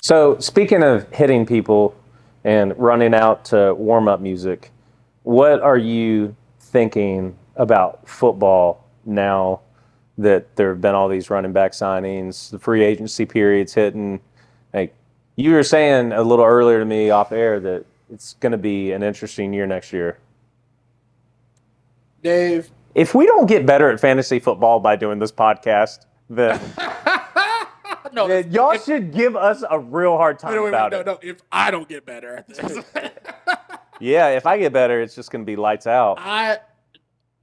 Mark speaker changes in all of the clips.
Speaker 1: So speaking of hitting people and running out to warm up music, what are you thinking about football now that there have been all these running back signings, the free agency period's hitting? Like you were saying a little earlier to me off air that it's going to be an interesting year next year.
Speaker 2: Dave,
Speaker 1: if we don't get better at fantasy football by doing this podcast, then y'all should give us a real hard time about it.
Speaker 2: No, if I don't get better at this.
Speaker 1: Yeah, if I get better, it's just going to be lights out.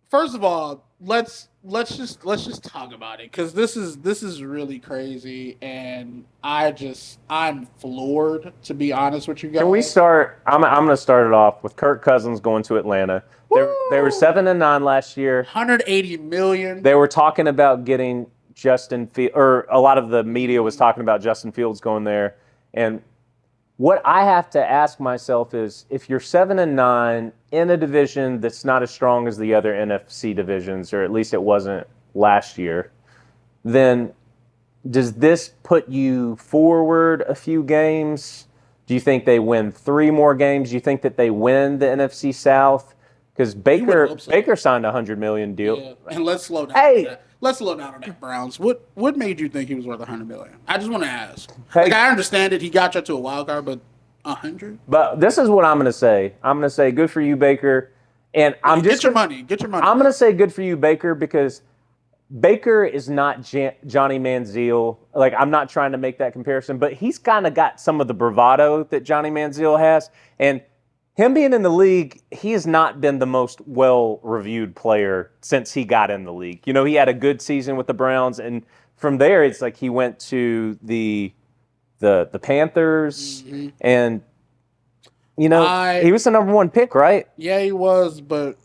Speaker 2: First of all, let's just talk about it, because this is really crazy, and I'm floored, to be honest with you guys.
Speaker 1: Can we start? I'm going to start it off with Kirk Cousins going to Atlanta. They were 7-9 last year.
Speaker 2: $180 million.
Speaker 1: They were talking about getting Justin Fields, or a lot of the media was talking about Justin Fields going there. And what I have to ask myself is, if you're 7-9 in a division that's not as strong as the other NFC divisions, or at least it wasn't last year, then does this put you forward a few games? Do you think they win 3 more games? Do you think that they win the NFC South? Because Baker signed a $100 million deal.
Speaker 2: Yeah. And let's slow down. Hey. Let's slow down on that, Browns. What made you think he was worth $100 million? I just want to ask. Hey. I understand it. He got you to a wild card, but 100.
Speaker 1: But this is what I'm going to say. I'm going to say good for you, Baker. And
Speaker 2: get your money.
Speaker 1: I'm going to say good for you, Baker, because Baker is not Johnny Manziel. Like, I'm not trying to make that comparison, but he's kind of got some of the bravado that Johnny Manziel has, and him being in the league, he has not been the most well-reviewed player since he got in the league. You know, he had a good season with the Browns, and from there, it's like he went to the Panthers, and, you know, he was the number 1 pick, right?
Speaker 2: Yeah, he was, but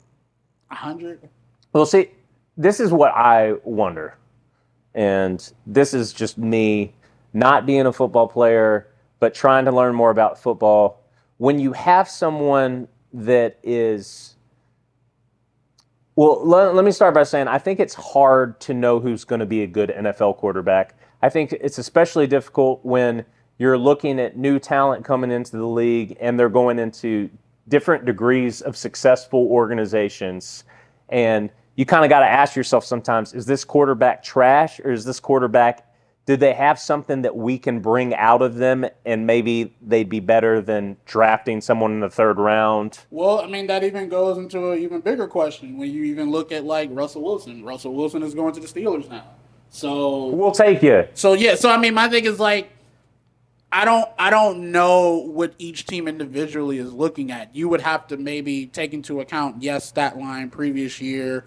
Speaker 2: 100?
Speaker 1: Well, see, this is what I wonder, and this is just me not being a football player, but trying to learn more about football. When you have someone that is, well, let me start by saying I think it's hard to know who's going to be a good NFL quarterback. I think it's especially difficult when you're looking at new talent coming into the league and they're going into different degrees of successful organizations. And you kind of got to ask yourself sometimes, is this quarterback trash, or is this quarterback, do they have something that we can bring out of them, and maybe they'd be better than drafting someone in the 3rd round?
Speaker 2: Well, I mean, that even goes into an even bigger question when you even look at, like, Russell Wilson. Russell Wilson is going to the Steelers now. So
Speaker 1: we'll take you.
Speaker 2: So, yeah. So, I mean, my thing is, like, I don't know what each team individually is looking at. You would have to maybe take into account, yes, stat line, previous year,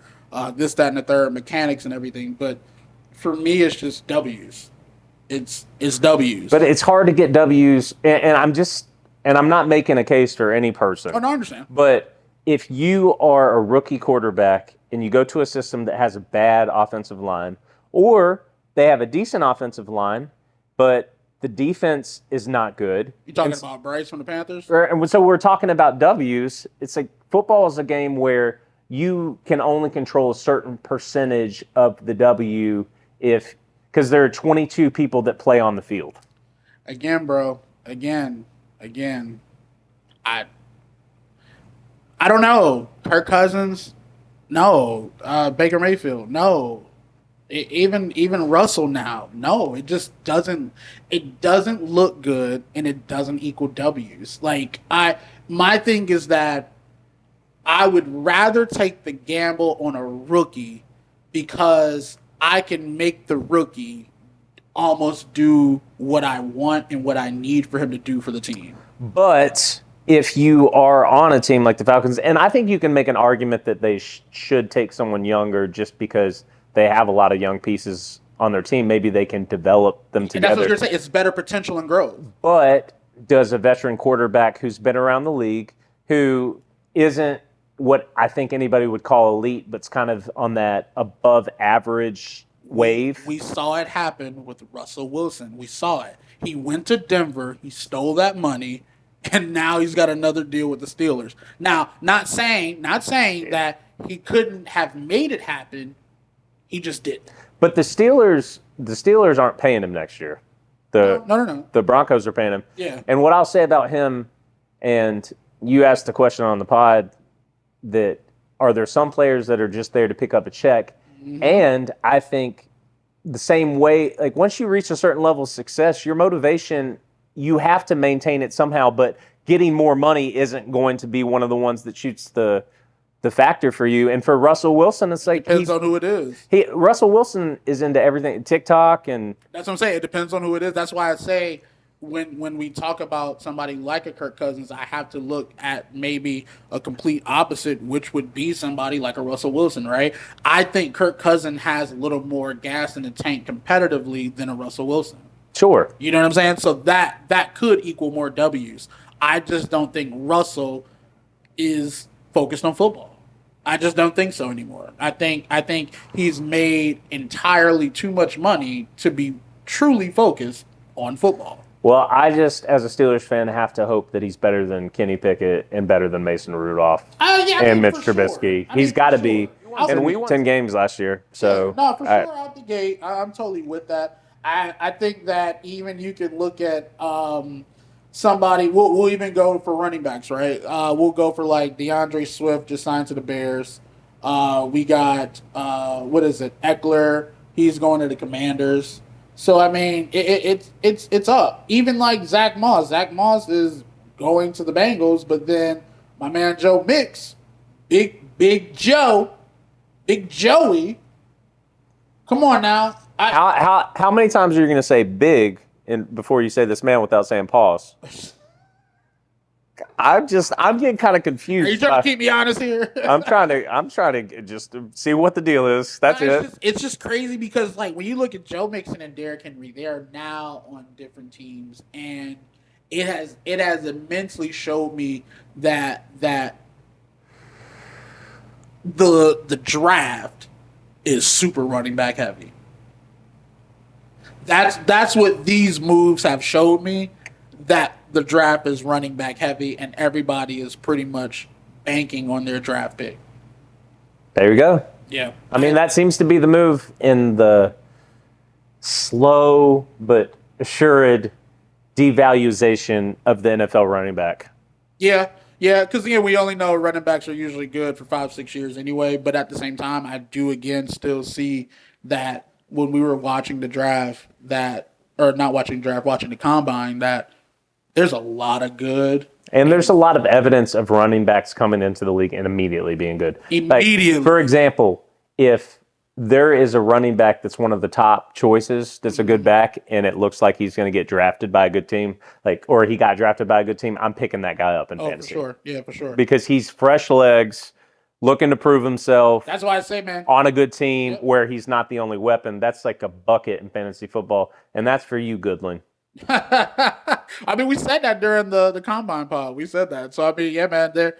Speaker 2: this, that, and the third, mechanics and everything. But for me, it's just W's. It's W's.
Speaker 1: But it's hard to get W's, and I'm not making a case for any person.
Speaker 2: Oh, no, I understand.
Speaker 1: But if you are a rookie quarterback and you go to a system that has a bad offensive line, or they have a decent offensive line, but the defense is not good.
Speaker 2: You talking about Bryce from the Panthers?
Speaker 1: And so we're talking about W's. It's like football is a game where you can only control a certain percentage of the W because there are 22 people that play on the field.
Speaker 2: Again, bro. Again. I don't know. Kirk Cousins, no. Baker Mayfield, no. Even Russell now, no. It just doesn't. It doesn't look good, and it doesn't equal W's. Like my thing is that I would rather take the gamble on a rookie because I can make the rookie almost do what I want and what I need for him to do for the team.
Speaker 1: But if you are on a team like the Falcons, and I think you can make an argument that they should take someone younger just because they have a lot of young pieces on their team, maybe they can develop them together.
Speaker 2: And that's what you're saying. It's better potential and growth.
Speaker 1: But does a veteran quarterback who's been around the league, who isn't what I think anybody would call elite, but's kind of on that above average wave?
Speaker 2: We saw it happen with Russell Wilson. We saw it. He went to Denver. He stole that money, and now he's got another deal with the Steelers. Now, not saying that he couldn't have made it happen. He just didn't.
Speaker 1: But the Steelers aren't paying him next year.
Speaker 2: No.
Speaker 1: The Broncos are paying him.
Speaker 2: Yeah.
Speaker 1: And what I'll say about him, and you asked the question on the pod, that are there some players that are just there to pick up a check? Mm-hmm. And I think the same way, like once you reach a certain level of success, your motivation, you have to maintain it somehow, but getting more money isn't going to be one of the ones that shoots the factor for you. And for Russell Wilson, it's like
Speaker 2: depends on who it is.
Speaker 1: Russell Wilson is into everything, TikTok, and
Speaker 2: that's what I'm saying. It depends on who it is. That's why I say when we talk about somebody like a Kirk Cousins, I have to look at maybe a complete opposite, which would be somebody like a Russell Wilson, right? I think Kirk Cousins has a little more gas in the tank competitively than a Russell Wilson.
Speaker 1: Sure.
Speaker 2: You know what I'm saying? So that could equal more W's. I just don't think Russell is focused on football. I just don't think so anymore. I think he's made entirely too much money to be truly focused on football.
Speaker 1: Well, I just, as a Steelers fan, have to hope that he's better than Kenny Pickett and better than Mason Rudolph and Mitch Trubisky.
Speaker 2: Sure.
Speaker 1: He's got to be. And we
Speaker 2: won
Speaker 1: 10 games last year. So
Speaker 2: no, for sure, out the gate, I'm totally with that. I think that even you can look at somebody. We'll even go for running backs, right? We'll go for like DeAndre Swift just signed to the Bears. We got Eckler. He's going to the Commanders. So I mean, it's up. Even like Zach Moss. Zach Moss is going to the Bengals, but then my man Joe Mix, Big Joey. Come on now.
Speaker 1: How many times are you going to say big before you say this man without saying pause? I'm getting kind of confused.
Speaker 2: Are you trying to keep me honest here?
Speaker 1: I'm trying to just see what the deal is. That's it.
Speaker 2: It's just crazy because like when you look at Joe Mixon and Derrick Henry, they are now on different teams, and it has immensely showed me that the draft is super running back heavy. That's what these moves have showed me, that the draft is running back heavy and everybody is pretty much banking on their draft pick.
Speaker 1: There you go.
Speaker 2: Yeah.
Speaker 1: I mean, that seems to be the move in the slow but assured devaluation of the NFL running back.
Speaker 2: Yeah, because we only know running backs are usually good for 5-6 years anyway, but at the same time, I do again still see that when we were watching the draft watching the combine, that there's a lot of good.
Speaker 1: And there's a lot of evidence of running backs coming into the league and immediately being good.
Speaker 2: Immediately.
Speaker 1: Like, for example, if there is a running back that's one of the top choices that's a good back and it looks like he's going to get drafted by a good team, or he got drafted by a good team, I'm picking that guy up in fantasy.
Speaker 2: For sure. Yeah, for sure.
Speaker 1: Because he's fresh legs, looking to prove himself.
Speaker 2: That's why I say, man.
Speaker 1: On a good team where he's not the only weapon. That's like a bucket in fantasy football. And that's for you, Goodland.
Speaker 2: I mean, we said that during the combine pod. We said that. So, I mean, yeah, man,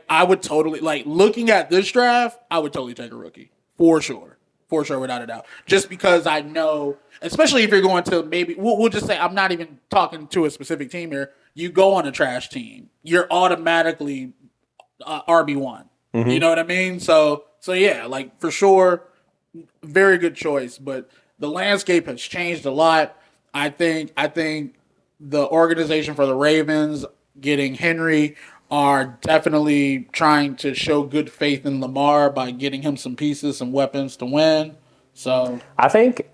Speaker 2: I would totally, looking at this draft, I would totally take a rookie. For sure, without a doubt. Just because I know, especially if you're going to maybe, we'll just say, I'm not even talking to a specific team here. You go on a trash team, you're automatically RB1. Mm-hmm. You know what I mean? So yeah, for sure, very good choice. But the landscape has changed a lot. I think the organization for the Ravens getting Henry are definitely trying to show good faith in Lamar by getting him some pieces, some weapons to win. So
Speaker 1: I think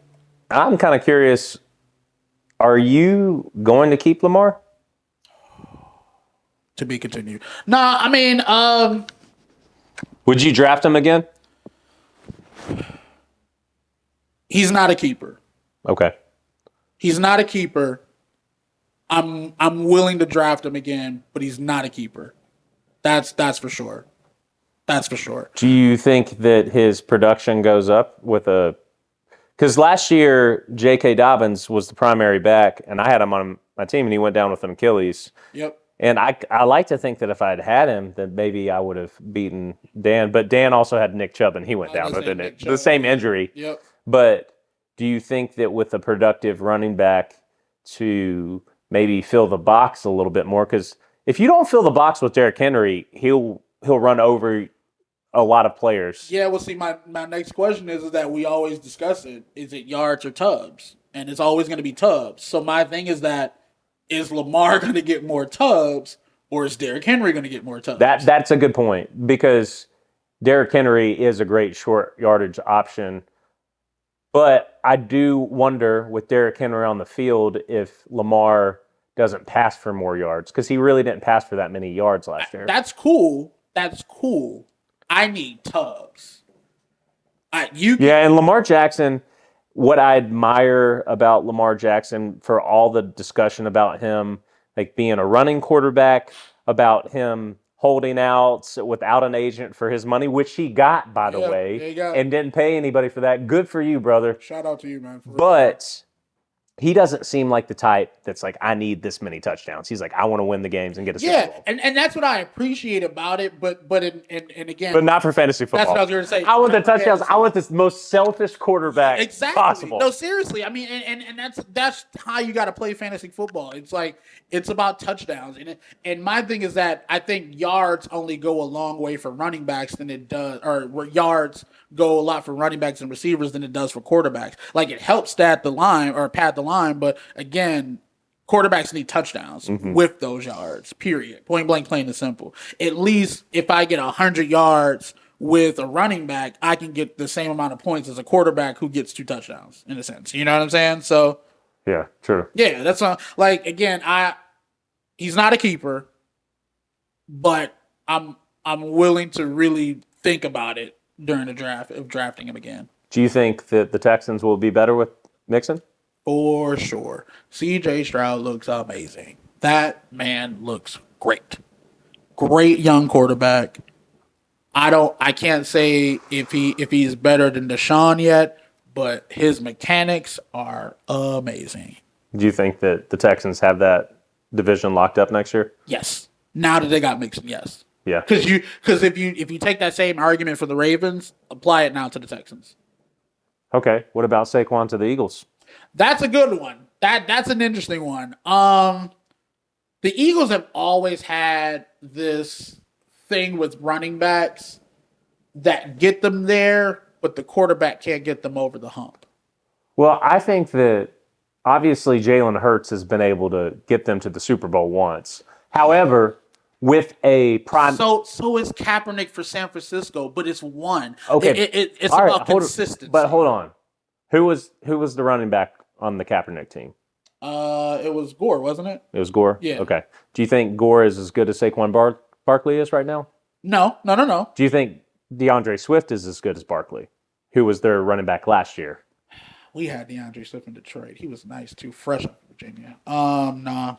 Speaker 1: I'm kind of curious. Are you going to keep Lamar?
Speaker 2: To be continued. Nah, I mean,
Speaker 1: would you draft him again?
Speaker 2: He's not a keeper.
Speaker 1: Okay.
Speaker 2: He's not a keeper. I'm willing to draft him again, but he's not a keeper. That's for sure. That's for sure.
Speaker 1: Do you think that his production goes up with because last year J.K. Dobbins was the primary back, and I had him on my team, and he went down with an Achilles.
Speaker 2: Yep.
Speaker 1: And I like to think that if I'd had him, then maybe I would have beaten Dan. But Dan also had Nick Chubb, and he went down with the same injury.
Speaker 2: Yep.
Speaker 1: But do you think that with a productive running back to maybe fill the box a little bit more? Because if you don't fill the box with Derrick Henry, he'll run over a lot of players.
Speaker 2: Yeah, well, see, my next question is that we always discuss it. Is it yards or tubs? and it's always going to be Tubbs. So my thing is that is Lamar going to get more Tubbs, or is Derrick Henry going to get more Tubbs?
Speaker 1: That's a good point, because Derrick Henry is a great short yardage option. But I do wonder with Derrick Henry on the field if Lamar doesn't pass for more yards, because he really didn't pass for that many yards last year.
Speaker 2: That's cool. I need Tubbs.
Speaker 1: And Lamar Jackson, what I admire about Lamar Jackson, for all the discussion about him like being a running quarterback, about him holding out without an agent for his money, which he got, by the way, and didn't pay anybody for that. Good for you, brother.
Speaker 2: Shout out to you, man.
Speaker 1: But he doesn't seem like the type that's like, I need this many touchdowns. He's like, I want to win the games and get a Super Bowl.
Speaker 2: And that's what I appreciate about it. But again,
Speaker 1: but not for fantasy football.
Speaker 2: That's what I was going to say.
Speaker 1: I want the touchdowns. I want the most selfish quarterback possible.
Speaker 2: No, seriously. I mean, and that's how you got to play fantasy football. It's like it's about touchdowns. And my thing is that I think yards only go a long way for running backs than it does, or yards go a lot for running backs and receivers than it does for quarterbacks. Like, it helps stat the line or pad the line, but again, quarterbacks need touchdowns with those yards, period. Point blank, plain and simple. At least if I get 100 yards with a running back, I can get the same amount of points as a quarterback who gets 2 touchdowns, in a sense. You know what I'm saying? So,
Speaker 1: yeah, true.
Speaker 2: Yeah, that's not, like, again, he's not a keeper, but I'm willing to really think about it during the draft of drafting him again.
Speaker 1: Do you think that the Texans will be better with Mixon?
Speaker 2: For sure. C.J. Stroud looks amazing. That man looks great. Great young quarterback. I can't say if he's better than Deshaun yet, but his mechanics are amazing.
Speaker 1: Do you think that the Texans have that division locked up next year?
Speaker 2: Yes. Now that they got Mixon, yes.
Speaker 1: Yeah.
Speaker 2: Because if you take that same argument for the Ravens, apply it now to the Texans.
Speaker 1: Okay. What about Saquon to the Eagles?
Speaker 2: That's a good one. That's an interesting one. The Eagles have always had this thing with running backs that get them there, but the quarterback can't get them over the hump.
Speaker 1: Well, I think that obviously Jalen Hurts has been able to get them to the Super Bowl once. However, with a prime...
Speaker 2: So is Kaepernick for San Francisco, but it's one.
Speaker 1: Okay.
Speaker 2: It's all about consistency.
Speaker 1: But hold on. Who was the running back on the Kaepernick team?
Speaker 2: It was Gore, wasn't it?
Speaker 1: It was Gore?
Speaker 2: Yeah.
Speaker 1: Okay. Do you think Gore is as good as Saquon Barkley is right now?
Speaker 2: No.
Speaker 1: Do you think DeAndre Swift is as good as Barkley, who was their running back last year?
Speaker 2: We had DeAndre Swift in Detroit. He was nice too, fresh out of Virginia. No.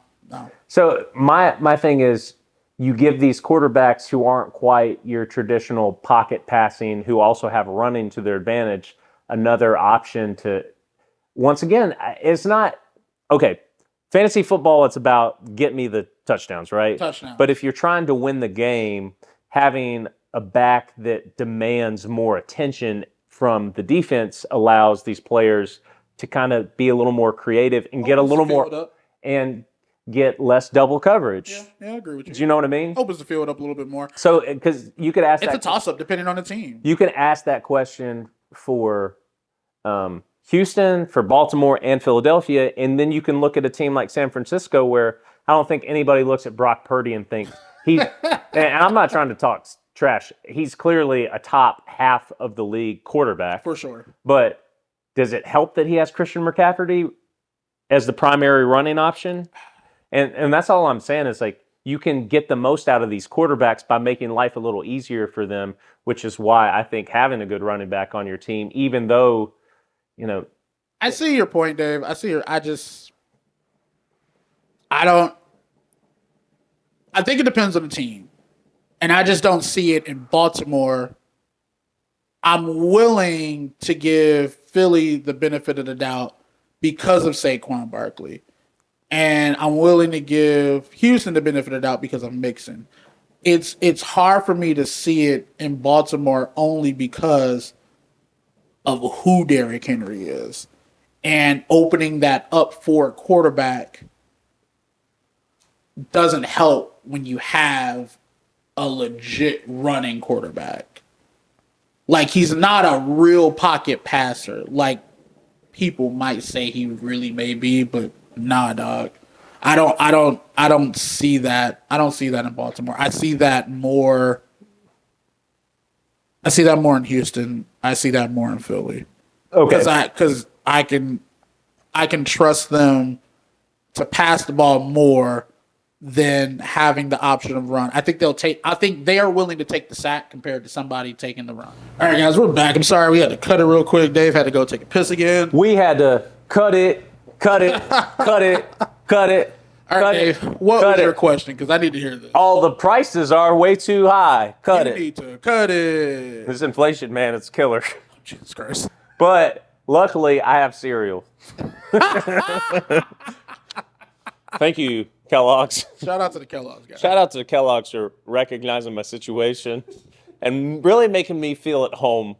Speaker 1: So my thing is, you give these quarterbacks who aren't quite your traditional pocket passing, who also have running to their advantage, another option to, once again, it's not, okay, fantasy football, it's about get me the touchdowns, right?
Speaker 2: Touchdowns.
Speaker 1: But if you're trying to win the game, having a back that demands more attention from the defense allows these players to kind of be a little more creative and get a little more, and get less double coverage.
Speaker 2: Yeah, I agree with you.
Speaker 1: Do you know what I mean?
Speaker 2: Opens the field up a little bit more.
Speaker 1: So, because you could ask
Speaker 2: it's a toss-up depending on the team.
Speaker 1: You can ask that question for Houston, for Baltimore, and Philadelphia, and then you can look at a team like San Francisco where I don't think anybody looks at Brock Purdy and thinks he's, and I'm not trying to talk trash, he's clearly a top half of the league quarterback.
Speaker 2: For sure.
Speaker 1: But does it help that he has Christian McCaffrey as the primary running option? And that's all I'm saying is, like, you can get the most out of these quarterbacks by making life a little easier for them, which is why I think having a good running back on your team, even though, you know.
Speaker 2: I see your point, Dave. I think it depends on the team. And I just don't see it in Baltimore. I'm willing to give Philly the benefit of the doubt because of Saquon Barkley. And I'm willing to give Houston the benefit of the doubt because of Mixon. It's hard for me to see it in Baltimore only because of who Derrick Henry is. And opening that up for a quarterback doesn't help when you have a legit running quarterback. Like, he's not a real pocket passer. Like, people might say he really may be, but nah, dog. I don't see that. I don't see that in Baltimore. I see that more in Houston. I see that more in Philly.
Speaker 1: Okay.
Speaker 2: Because I can trust them to pass the ball more than having the option of run. I think they are willing to take the sack compared to somebody taking the run. All right, guys, we're back. I'm sorry we had to cut it real quick. Dave had to go take a piss again.
Speaker 1: We had to cut it. All right,
Speaker 2: Dave, what was your question? Because I need to hear this.
Speaker 1: All the prices are way too high.
Speaker 2: You need to cut it.
Speaker 1: This inflation, man, it's killer.
Speaker 2: Jesus Christ.
Speaker 1: But luckily, I have cereal. Thank you, Kellogg's.
Speaker 2: Shout out to the Kellogg's guys.
Speaker 1: Shout out to the Kellogg's for recognizing my situation and really making me feel at home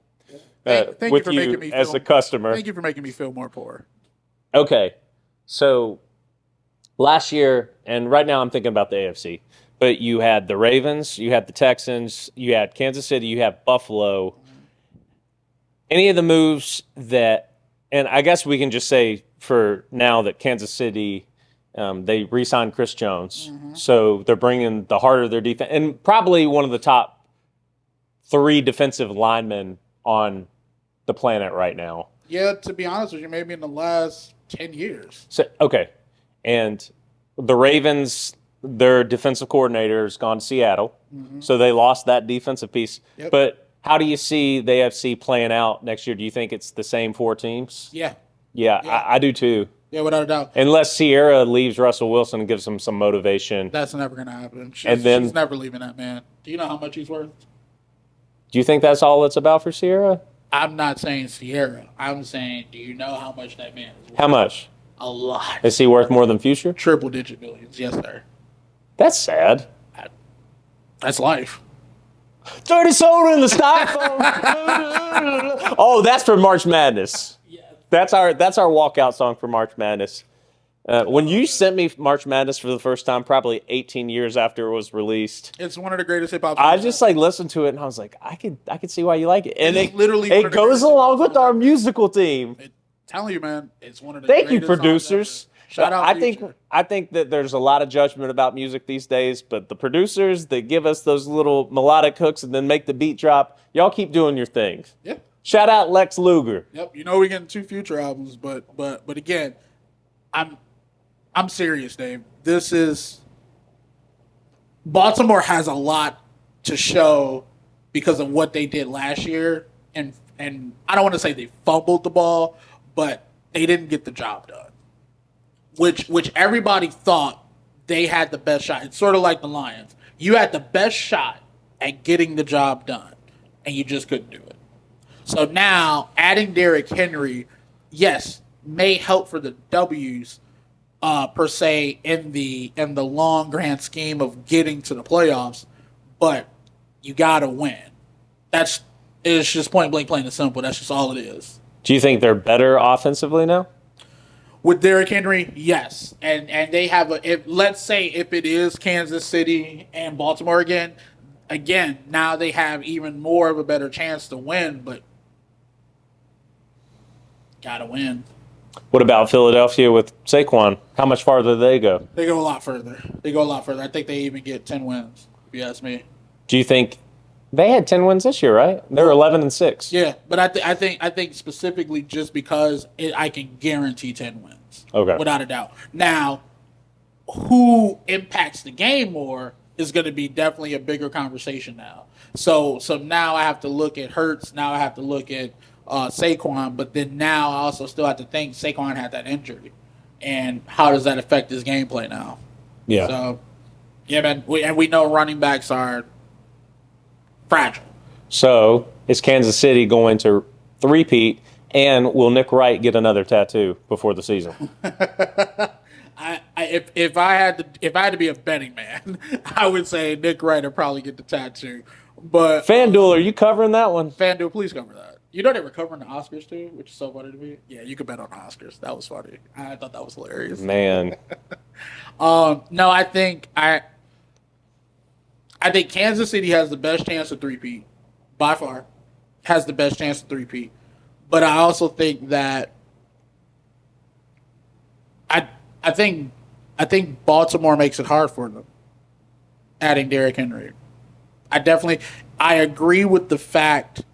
Speaker 2: thank
Speaker 1: with
Speaker 2: you, for
Speaker 1: you
Speaker 2: making me
Speaker 1: as a customer.
Speaker 2: Thank you for making me feel more poor.
Speaker 1: Okay, so last year, and right now I'm thinking about the AFC, but you had the Ravens, you had the Texans, you had Kansas City, you have Buffalo. Any of the moves that, and I guess we can just say for now that Kansas City, they re-signed Chris Jones. So they're bringing the heart of their defense, and probably one of the top 3 defensive linemen on the planet right now.
Speaker 2: Yeah, to be honest with you, maybe in the last 10 years.
Speaker 1: So, okay. And the Ravens, their defensive coordinator has gone to Seattle. So they lost that defensive piece.
Speaker 2: Yep.
Speaker 1: But how do you see the AFC playing out next year? Do you think it's the same 4 teams?
Speaker 2: Yeah.
Speaker 1: Yeah. I do too.
Speaker 2: Yeah, without a doubt.
Speaker 1: Unless Sierra leaves Russell Wilson and gives him some motivation.
Speaker 2: That's never going to happen.
Speaker 1: She's
Speaker 2: never leaving that man. Do you know how much he's worth?
Speaker 1: Do you think that's all it's about for Sierra?
Speaker 2: I'm not saying Sierra. I'm saying, do you know how much that man is worth?
Speaker 1: How much?
Speaker 2: A lot.
Speaker 1: Is he worth more than Future?
Speaker 2: Triple-digit billions. Yes, sir.
Speaker 1: That's sad.
Speaker 2: That's life.
Speaker 1: 30 soda in the styrofoam. Oh, that's for March Madness.
Speaker 2: Yeah.
Speaker 1: That's our walkout song for March Madness. When you sent me March Madness for the first time, probably 18 years after it was released,
Speaker 2: It's one of the greatest hip hop.
Speaker 1: I just listened to it and I was like, I could see why you like it, and
Speaker 2: It's literally
Speaker 1: it goes along with our musical theme.
Speaker 2: Telling you, man, it's one of the.
Speaker 1: Thank you,
Speaker 2: greatest songs
Speaker 1: producers.
Speaker 2: ever. Shout out.
Speaker 1: I think that there's a lot of judgment about music these days, but the producers that give us those little melodic hooks and then make the beat drop, y'all keep doing your thing.
Speaker 2: Yep.
Speaker 1: Shout out Lex Luger.
Speaker 2: Yep. You know we're getting 2 Future albums, but again, I'm serious, Dave. This is Baltimore has a lot to show because of what they did last year, and I don't want to say they fumbled the ball, but they didn't get the job done. Which everybody thought they had the best shot. It's sort of like the Lions. You had the best shot at getting the job done, and you just couldn't do it. So now adding Derrick Henry, yes, may help for the W's per se in the long grand scheme of getting to the playoffs, but you gotta win. It's just point blank, plain and simple. That's just all it is.
Speaker 1: Do you think they're better offensively now?
Speaker 2: With Derrick Henry, yes, and they have let's say if it is Kansas City and Baltimore again, now they have even more of a better chance to win, but gotta win.
Speaker 1: What about Philadelphia with Saquon? How much farther do they go?
Speaker 2: They go a lot further. I think they even get 10 wins, if you ask me.
Speaker 1: Do you think they had 10 wins this year, right? They were 11-6.
Speaker 2: Yeah, but I think specifically just because I can guarantee 10 wins.
Speaker 1: Okay.
Speaker 2: Without a doubt. Now, who impacts the game more is going to be definitely a bigger conversation now. So now I have to look at Hurts. Now I have to look at Saquon. But then now I also still have to think Saquon had that injury. And how does that affect his gameplay now?
Speaker 1: Yeah.
Speaker 2: So, yeah, man. We know running backs are fragile. So,
Speaker 1: is Kansas City going to three-peat, and will Nick Wright get another tattoo before the season?
Speaker 2: If I had to be a betting man, I would say Nick Wright would probably get the tattoo. But
Speaker 1: FanDuel, are you covering that one?
Speaker 2: FanDuel, please cover that. You know they were covering the Oscars too, which is so funny to me. Yeah, you could bet on the Oscars. That was funny. I thought that was hilarious.
Speaker 1: Man.
Speaker 2: No, I think Kansas City has the best chance of three-peat. By far. Has the best chance of three-peat. But I also think that I think Baltimore makes it hard for them, adding Derrick Henry. I agree with the fact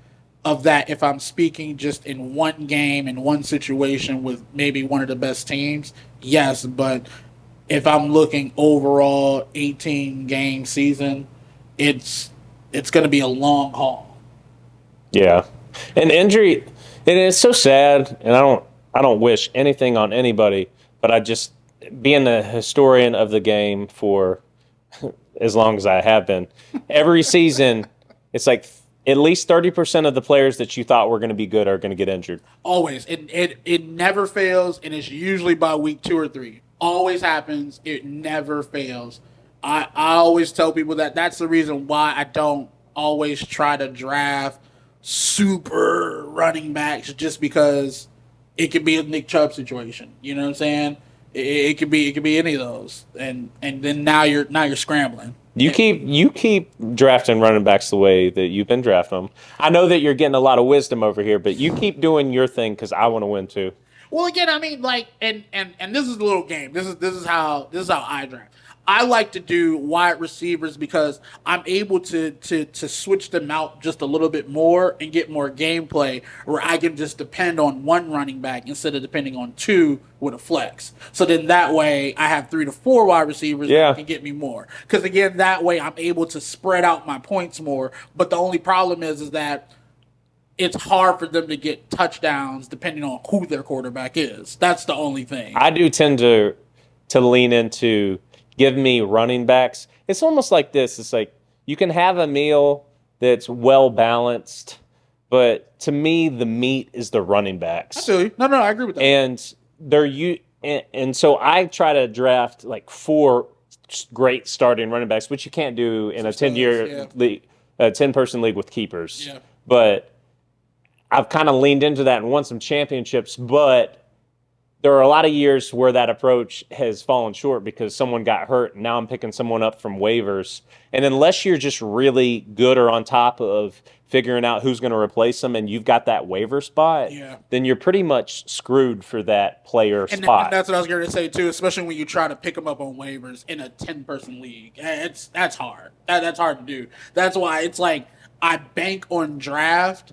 Speaker 2: of that if I'm speaking just in one game, in one situation with maybe one of the best teams, yes, but if I'm looking overall 18 game season, it's going to be a long haul.
Speaker 1: Yeah. And injury, and it's so sad, and I don't wish anything on anybody, but I just, being a historian of the game for as long as I have been, every season it's like at least 30% of the players that you thought were going to be good are going to get injured.
Speaker 2: Always. It never fails, and it's usually by week 2 or 3. Always happens. It never fails. I always tell people that that's the reason why I don't always try to draft super running backs, just because it could be a Nick Chubb situation. You know what I'm saying? It could be any of those, and then now you're scrambling.
Speaker 1: You keep drafting running backs the way that you've been drafting them. I know that you're getting a lot of wisdom over here, but you keep doing your thing because I want to win too.
Speaker 2: Well, again, I mean, like, and this is a little game. This is how I draft. I like to do wide receivers because I'm able to switch them out just a little bit more and get more gameplay, where I can just depend on one running back instead of depending on 2 with a flex. So then that way I have 3 to 4 wide receivers that can get me more. Because again, that way I'm able to spread out my points more. But the only problem is that it's hard for them to get touchdowns depending on who their quarterback is. That's the only thing.
Speaker 1: I do tend to lean into give me running backs. It's almost like this. It's like you can have a meal that's well balanced, but to me, the meat is the running backs.
Speaker 2: I feel you. No, I agree with that.
Speaker 1: And so I try to draft like 4 great starting running backs, which you can't do in a 10-year league, a 10-person league with keepers.
Speaker 2: Yeah.
Speaker 1: But I've kind of leaned into that and won some championships, but there are a lot of years where that approach has fallen short because someone got hurt, and now I'm picking someone up from waivers. And unless you're just really good or on top of figuring out who's going to replace them and you've got that waiver spot, then you're pretty much screwed for that player spot.
Speaker 2: And that's what I was going to say, too, especially when you try to pick them up on waivers in a 10-person league. That's hard. That's hard to do. That's why it's like I bank on draft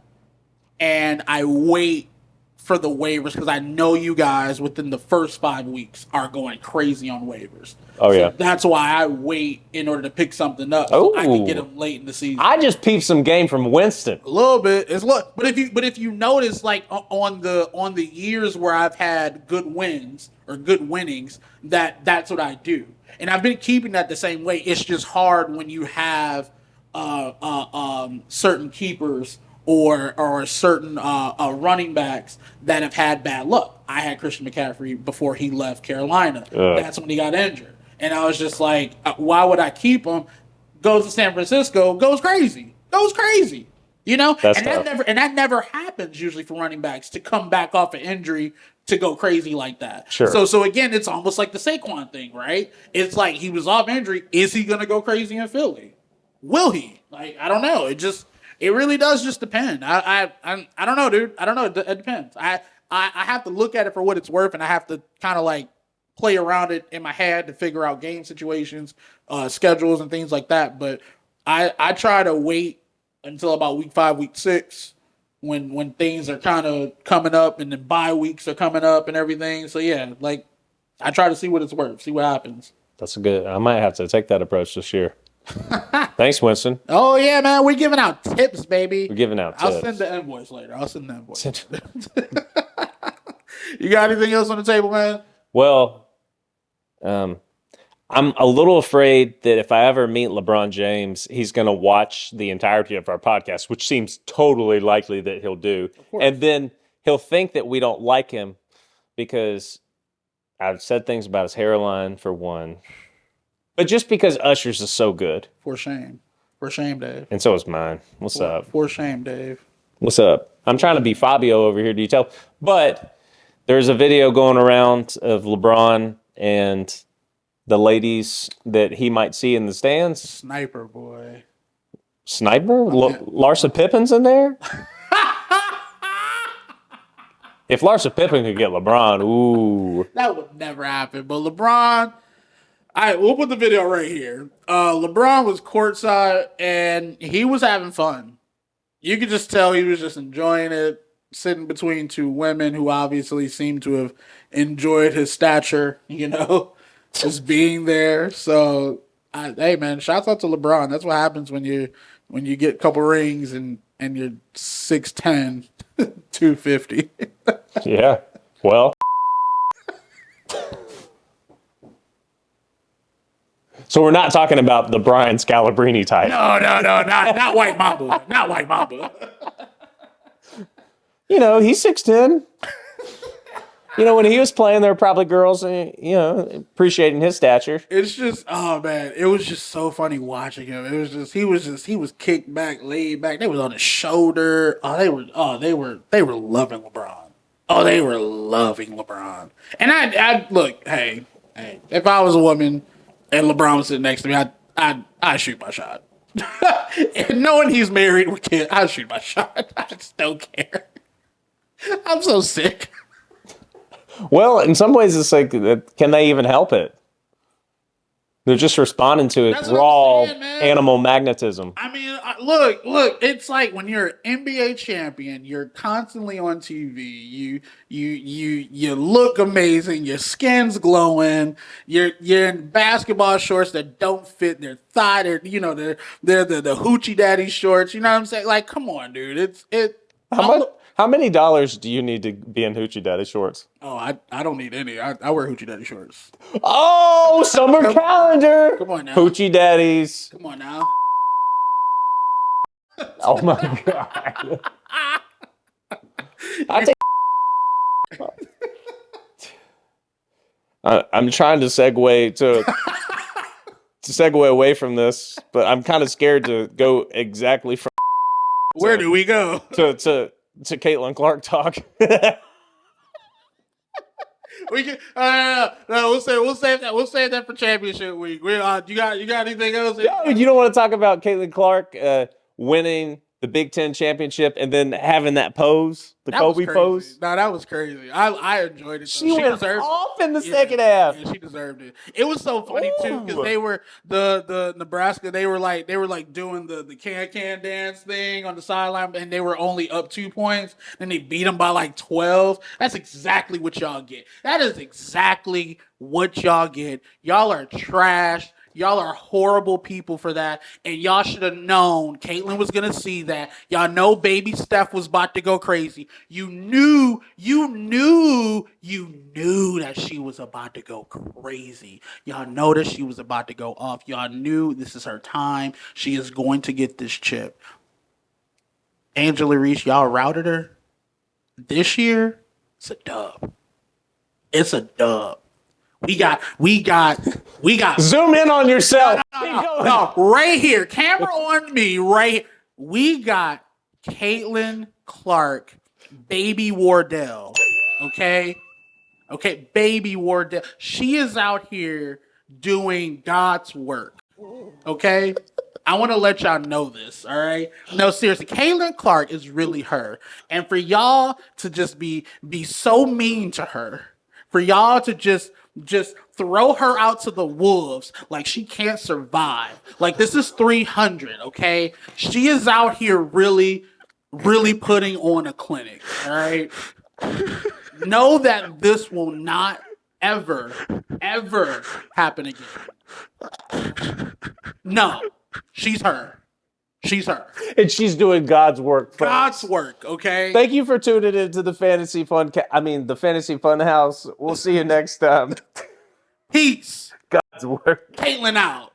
Speaker 2: and I wait for the waivers because I know you guys within the first 5 weeks are going crazy on waivers.
Speaker 1: Oh, yeah.
Speaker 2: That's why I wait in order to pick something up so I can get them late in the season.
Speaker 1: I just peeped some game from Winston.
Speaker 2: A little bit. But if you notice, like on the years where I've had good wins or good winnings, that's what I do. And I've been keeping that the same way. It's just hard when you have certain keepers or certain running backs that have had bad luck. I had Christian McCaffrey before he left Carolina. That's when he got injured. And I was just like, why would I keep him? Goes to San Francisco, goes crazy. You know? That never happens usually for running backs to come back off an injury to go crazy like that.
Speaker 1: Sure.
Speaker 2: So again, it's almost like the Saquon thing, right? It's like he was off injury. Is he going to go crazy in Philly? Will he? Like, I don't know. It really does just depend. I don't know, dude. I don't know. It depends. I have to look at it for what it's worth, and I have to kind of like play around it in my head to figure out game situations, schedules, and things like that. But I try to wait until about week 5, week 6, when things are kind of coming up, and then bye weeks are coming up and everything. So yeah, like I try to see what it's worth, see what happens.
Speaker 1: That's a good. I might have to take that approach this year. Thanks, Winston.
Speaker 2: Oh, yeah, man. We're giving out tips, baby.
Speaker 1: We're giving out tips.
Speaker 2: I'll send the invoice later. You got anything else on the table, man?
Speaker 1: Well, I'm a little afraid that if I ever meet LeBron James, he's going to watch the entirety of our podcast, which seems totally likely that he'll do. And then he'll think that we don't like him because I've said things about his hairline, for one. But just because Usher's is so good.
Speaker 2: For shame. For shame, Dave.
Speaker 1: And so is mine. What's up?
Speaker 2: For shame, Dave.
Speaker 1: What's up? I'm trying to be Fabio over here, do you tell? But there's a video going around of LeBron and the ladies that he might see in the stands.
Speaker 2: Sniper, boy.
Speaker 1: Sniper? Larsa Pippen's in there? If Larsa Pippen could get LeBron, ooh.
Speaker 2: That would never happen. But LeBron, we'll put the video right here. LeBron was courtside and he was having fun. You could just tell he was just enjoying it, sitting between two women who obviously seemed to have enjoyed his stature, just being there. So, hey man, shouts out to LeBron. That's what happens when you get a couple rings and you're 6'10", 250.
Speaker 1: Yeah. Well. So we're not talking about the Brian Scalabrine type.
Speaker 2: No, not White Mamba. Not White Mamba.
Speaker 1: He's 6'10". When he was playing, there were probably girls, appreciating his stature.
Speaker 2: It's just, oh man, it was just so funny watching him. It was just, he was kicked back, laid back. They was on his shoulder. They were loving LeBron. Oh, they were loving LeBron. And I look, hey, if I was a woman and LeBron was sitting next to me, I'd shoot my shot. And knowing he's married with kids, I'd shoot my shot. I just don't care. I'm so sick.
Speaker 1: Well, in some ways, it's like, can they even help it? They're just responding to it raw animal magnetism.
Speaker 2: I mean, look, it's like when you're an NBA champion, you're constantly on TV. You look amazing. Your skin's glowing. You're in basketball shorts that don't fit their thigh. They're the Hoochie Daddy shorts. You know what I'm saying? Like, come on, dude.
Speaker 1: How many dollars do you need to be in Hoochie Daddy shorts?
Speaker 2: Oh, I don't need any. I wear Hoochie Daddy shorts.
Speaker 1: Oh, summer calendar.
Speaker 2: Come on now.
Speaker 1: Hoochie Daddies.
Speaker 2: Come on now.
Speaker 1: Oh my God. I'm trying to segue away from this, but I'm kind of scared to go exactly from
Speaker 2: where do we go
Speaker 1: to Caitlin Clark talk.
Speaker 2: We can no, we'll save that for championship week. You got anything else?
Speaker 1: No, you don't want to talk about Caitlin Clark winning the Big Ten championship and then having that pose, the Kobe pose.
Speaker 2: No, that was crazy. I enjoyed it.
Speaker 1: She went off in the second half.
Speaker 2: Yeah, she deserved it. It was so funny too because they were the Nebraska. They were like doing the can dance thing on the sideline, and they were only up 2 points. And they beat them by like 12. That's exactly what y'all get. That is exactly what y'all get. Y'all are trash. Y'all are horrible people for that, and y'all should have known Caitlin was going to see that. Y'all know Baby Steph was about to go crazy. You knew that she was about to go crazy. Y'all know that she was about to go off. Y'all knew this is her time. She is going to get this chip. Angela Reese, y'all routed her. This year, it's a dub. It's a dub. We got.
Speaker 1: Zoom in on yourself.
Speaker 2: No, right here. Camera on me, right here. We got Caitlin Clark, Baby Wardell. Okay, Baby Wardell. She is out here doing God's work. Okay, I want to let y'all know this. All right. No, seriously, Caitlin Clark is really her, and for y'all to just be so mean to her, for y'all to just throw her out to the wolves like she can't survive. Like this is 300, okay? She is out here really, really putting on a clinic, all right? Know that this will not ever happen again. No, she's her. She's her.
Speaker 1: And she's doing God's work.
Speaker 2: God's work, okay?
Speaker 1: Thank you for tuning into the Fantasy Funhouse. We'll see you next time.
Speaker 2: Peace.
Speaker 1: God's work.
Speaker 2: Caitlin out.